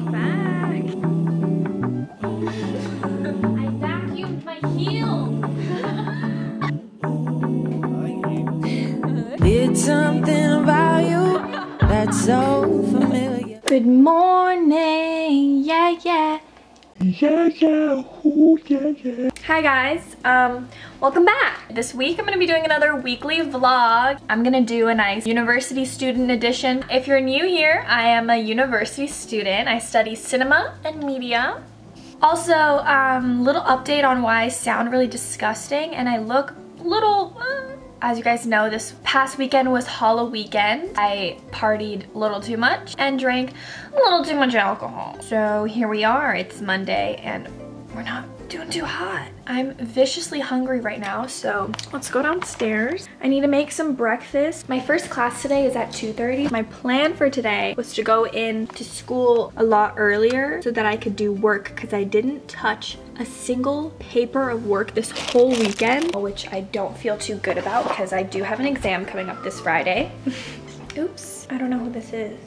I'm back. I vacuumed my heel. It's something about you that's so familiar. Good morning. Yeah, yeah. Yeah, yeah. Ooh, yeah, yeah. Hi guys, welcome back. This week I'm gonna be doing another weekly vlog. I'm gonna do a nice university student edition. If you're new here, I am a university student. I study cinema and media. Also, little update on why I sound really disgusting and I look little, as you guys know, this past weekend was Halloween weekend. I partied a little too much and drank a little too much alcohol. So here we are, it's Monday and we're not doing too hot. I'm viciously hungry right now, so let's go downstairs. I need to make some breakfast. My first class today is at 2:30. My plan for today was to go in to school a lot earlier so that I could do work because I didn't touch a single paper of work this whole weekend, which I don't feel too good about because I do have an exam coming up this Friday. Oops, I don't know who this is.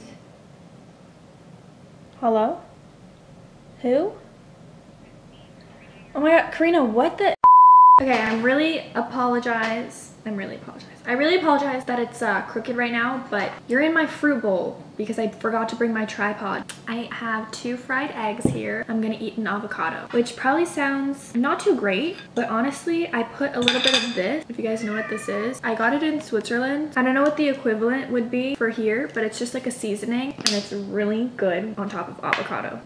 Hello? Who? Oh my god, Karina, what the? Okay, I really apologize that it's crooked right now, but you're in my fruit bowl because I forgot to bring my tripod. I have 2 fried eggs here. I'm gonna eat an avocado, which probably sounds not too great, but honestly, I put a little bit of this, if you guys know what this is. I got it in Switzerland. I don't know what the equivalent would be for here, but it's just like a seasoning, and it's really good on top of avocado.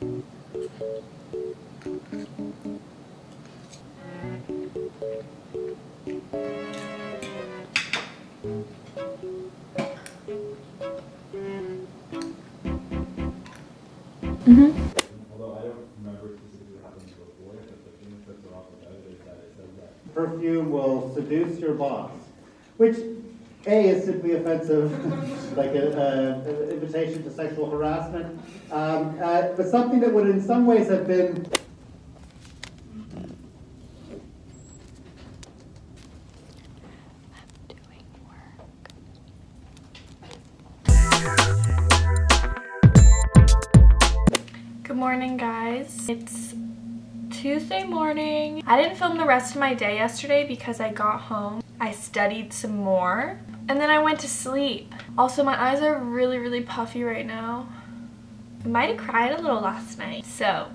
Although I don't remember specifically what happened before, but the thing that puts it off about it is that it says that perfume will seduce your boss, which A is simply offensive, like an invitation to sexual harassment, but something that would in some ways have been Good morning, guys. It's Tuesday morning. I didn't film the rest of my day yesterday because I got home. I studied some more and then I went to sleep. Also, my eyes are really puffy right now. I might have cried a little last night, so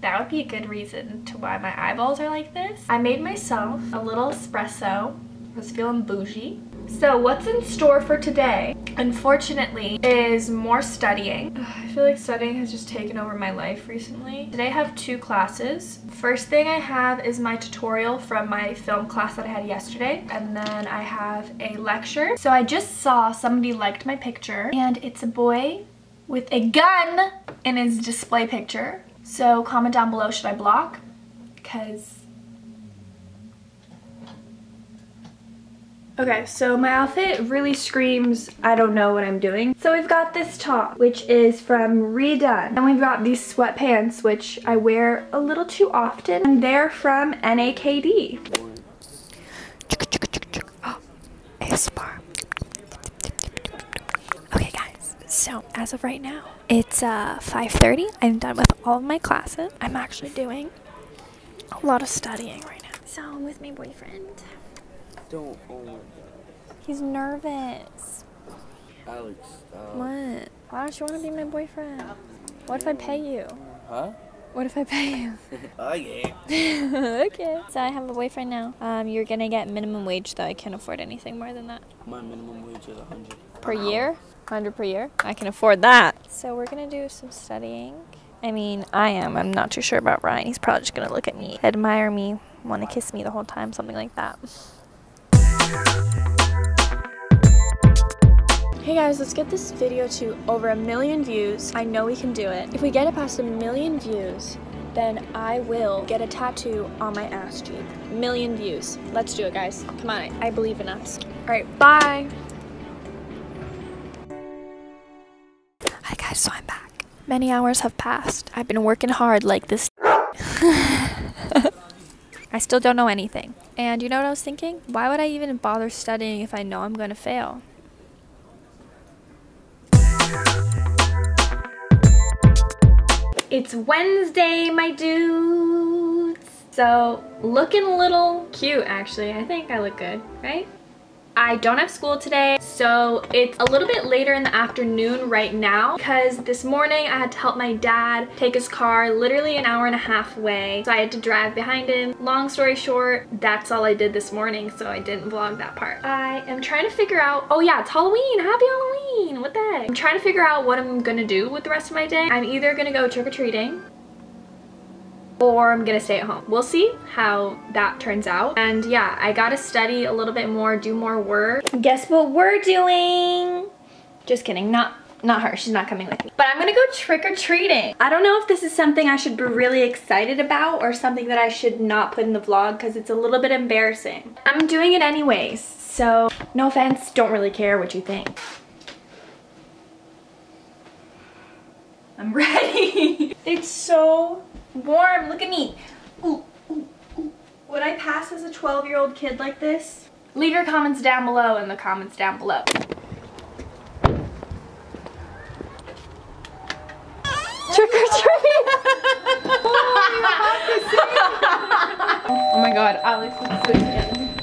that would be a good reason to why my eyeballs are like this. I made myself a little espresso. I was feeling bougie. So what's in store for today, unfortunately, is more studying. I feel like studying has just taken over my life recently. Today I have 2 classes. First thing I have is my tutorial from my film class that I had yesterday, and then I have a lecture. So I just saw somebody liked my picture, and it's a boy with a gun in his display picture. So comment down below, should I block? Because okay, so my outfit really screams I don't know what I'm doing. So we've got this top, which is from Redone. And we've got these sweatpants, which I wear a little too often. And they're from NAKD. Oh, ASMR. Okay guys, so as of right now, it's 5:30. I'm done with all of my classes. I'm actually doing a lot of studying right now. So I'm with my boyfriend. Don't, oh my god. He's nervous. Alex, What? Why don't you want to be my boyfriend? What if I pay you? Huh? What if I pay you? Okay. Okay. So I have a boyfriend now. You're gonna get minimum wage though. I can't afford anything more than that. My minimum wage is 100. Per year? 100 per year? I can afford that. So we're gonna do some studying. I mean, I am. I'm not too sure about Ryan. He's probably just gonna look at me, admire me, want to kiss me the whole time, something like that. Hey guys, let's get this video to over 1 million views. I know we can do it. If we get it past 1 million views, then I will get a tattoo on my ass cheek. 1 million views. Let's do it, guys. Come on, I believe in us. All right, bye. Hi guys, so I'm back. Many hours have passed. I've been working hard like this. I still don't know anything. And you know what I was thinking? Why would I even bother studying if I know I'm gonna fail? It's Wednesday, my dudes. So, looking a little cute, actually. I think I look good, right? I don't have school today, so it's a little bit later in the afternoon right now because this morning I had to help my dad take his car literally an hour and a half away. So I had to drive behind him. Long story short, that's all I did this morning, so I didn't vlog that part. I am trying to figure out, oh yeah, it's Halloween, happy Halloween, what the heck? I'm trying to figure out what I'm gonna do with the rest of my day. I'm either gonna go trick-or-treating or I'm gonna stay at home. We'll see how that turns out. And yeah, I gotta study a little bit more, do more work. Guess what we're doing? Just kidding, not her, she's not coming with me. But I'm gonna go trick-or-treating. I don't know if this is something I should be really excited about or something that I should not put in the vlog because it's a little bit embarrassing. I'm doing it anyways, so no offense, don't really care what you think. I'm ready. It's so warm, look at me. Ooh, ooh, ooh. Would I pass as a 12-year-old kid like this? Leave your comments down below in the comments down below. Trick or treat! Oh my god, Alex, let's do it again.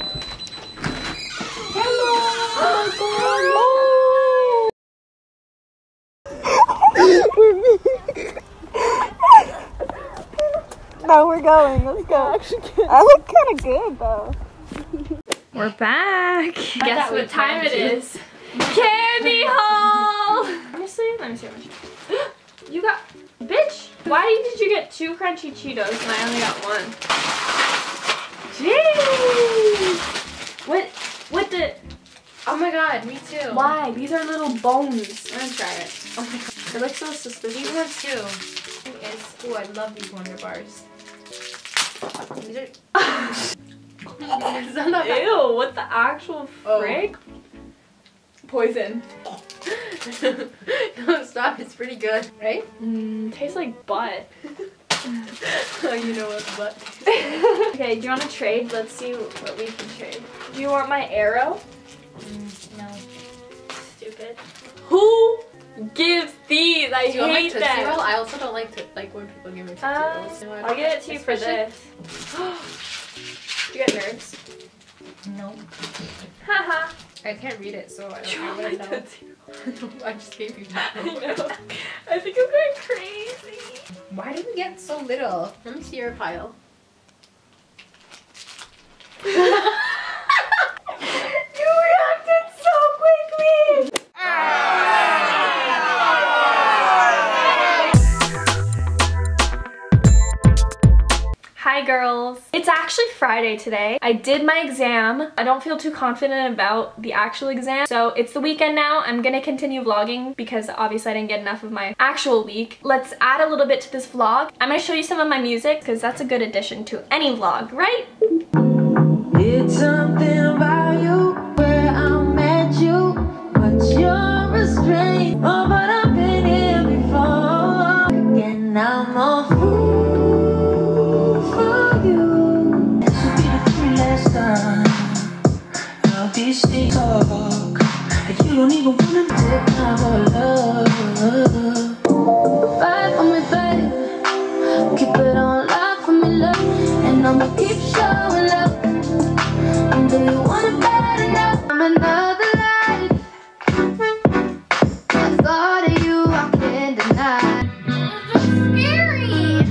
Hello! Oh No, we're going. Let's go. I look kind of good though. We're back. Guess what time it is? Candy haul! Honestly, let me see how much. You got, bitch. Why did you get 2 crunchy Cheetos and I only got 1? Jeez. What the? Oh my god, me too. Why? These are little bones. I'm gonna try it. Oh my god. They look so suspicious. These ones too. Ooh, I love these Wonder Bars. These are. It's not that bad. Ew, what the actual frick? Poison. No, stop, it's pretty good, right? Tastes like butt. Oh, you know what butt. Okay, do you want to trade? Let's see what we can trade. Do you want my arrow? No. Stupid. Who gives these? I Do you want my hate Tootsie them. Roll? I also don't like when people give me Tootsie Rolls. I'll give it to you for this. You get nerves? No. Haha. I can't read it, so I don't know what I know. I just gave you that. I know. I think I'm going crazy. Why did we get so little? Let me see your pile. You reacted so quickly. Hi girls. It's actually Friday today. I did my exam. I don't feel too confident about the actual exam. So it's the weekend now. I'm gonna continue vlogging because obviously I didn't get enough of my actual week. Let's add a little bit to this vlog. I'm gonna show you some of my music because that's a good addition to any vlog, right? It's something about you where I'm at you, but you're restrained. Oh, but I've been here before, and I'm a fool for you. This will be the last time I'll be sneak talk, and you don't even wanna take time for love. Fight for me, baby. Keep it on lock for me, love, and I'ma keep showing love. Do you want it bad enough? I'm another life. I thought of you, I can't deny. It's so scary.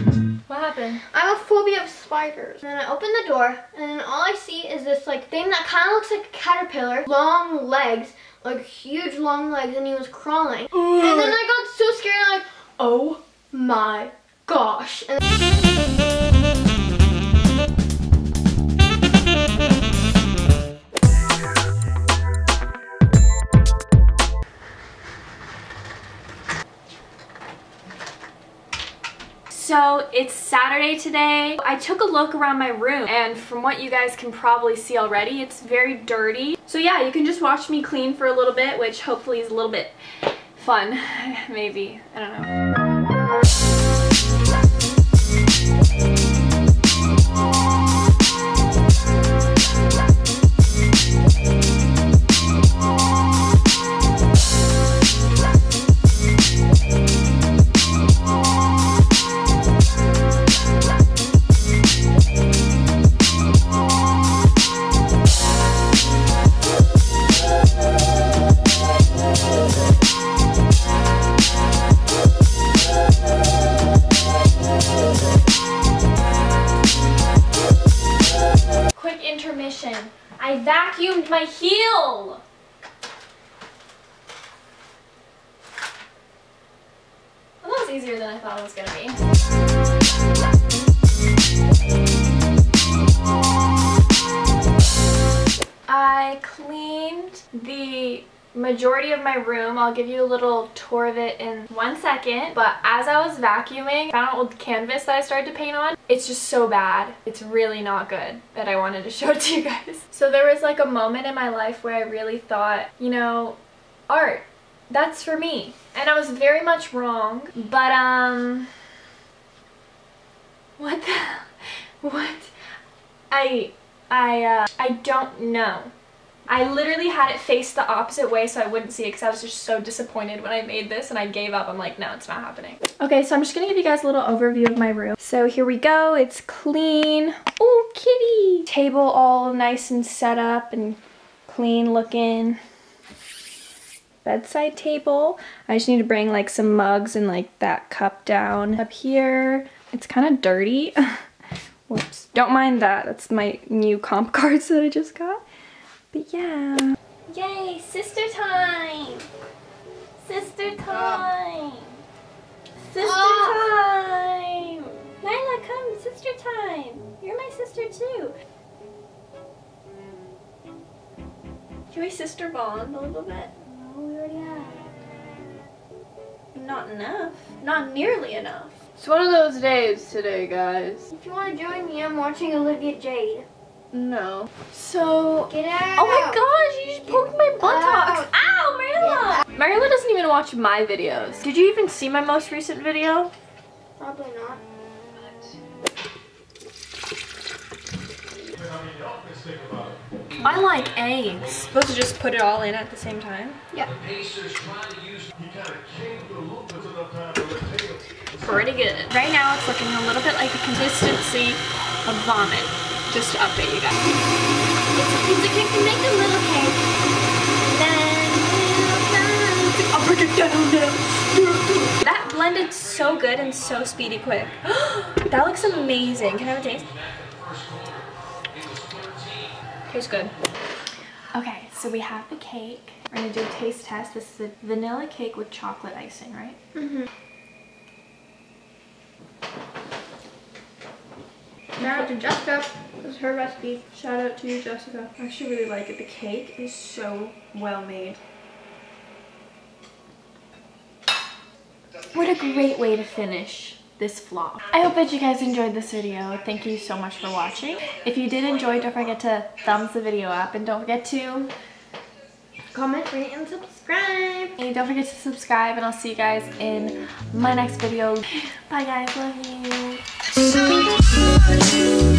What happened? I have a phobia of spiders. And then I open the door, and then all I see is this like thing that kind of looks like a caterpillar, long legs, like huge long legs, and he was crawling. And then I got so scared, I'm like, oh my gosh. And So it's Saturday today. I took a look around my room and from what you guys can probably see already, it's very dirty. So yeah, you can just watch me clean for a little bit, which hopefully is a little bit fun, maybe, I don't know. I vacuumed my heel. Well, that was easier than I thought it was gonna be. I cleaned the majority of my room. I'll give you a little tour of it in 1 second. But as I was vacuuming, I found an old canvas that I started to paint on. It's just so bad. It's really not good that I wanted to show it to you guys. So there was like a moment in my life where I really thought, you know, art, that's for me. And I was very much wrong. But what the, what? I don't know. I literally had it face the opposite way so I wouldn't see it because I was just so disappointed when I made this and I gave up. I'm like, no, it's not happening. Okay, so I'm just gonna give you guys a little overview of my room. So here we go, it's clean. Oh, kitty! Table all nice and set up and clean looking. Bedside table. I just need to bring like some mugs and like that cup down. Up here, it's kind of dirty. Whoops, don't mind that. That's my new comp cards that I just got. But yeah. Yay, sister time! Sister time! Sister time! Nyla, come, sister time! You're my sister too. Can we sister bond a little bit? No, we already have. Not enough. Not nearly enough. It's one of those days today, guys. If you want to join me, I'm watching Olivia Jade. No. So, Get out! oh my gosh, you just poked my buttocks! Ow, Marilla! Marilla doesn't even watch my videos. Did you even see my most recent video? Probably not. I like eggs. Supposed to just put it all in at the same time? Yeah. Pretty good. Right now it's looking a little bit like a consistency of vomit. Just to update you guys. It's a piece of cake to make a little cake. Then I'll break it down now. That blended so good and so speedy quick. That looks amazing. Can I have a taste? Tastes good. Okay, so we have the cake. We're gonna do a taste test. This is a vanilla cake with chocolate icing, right? Mm-hmm. shout out to Jessica. This is her recipe. Shout out to you, Jessica. I actually really like it. The cake is so well made. What a great way to finish this vlog. I hope that you guys enjoyed this video. Thank you so much for watching. If you did enjoy, don't forget to thumbs the video up and don't forget to comment, rate, and subscribe. And don't forget to subscribe and I'll see you guys in my next video. Bye guys, love you.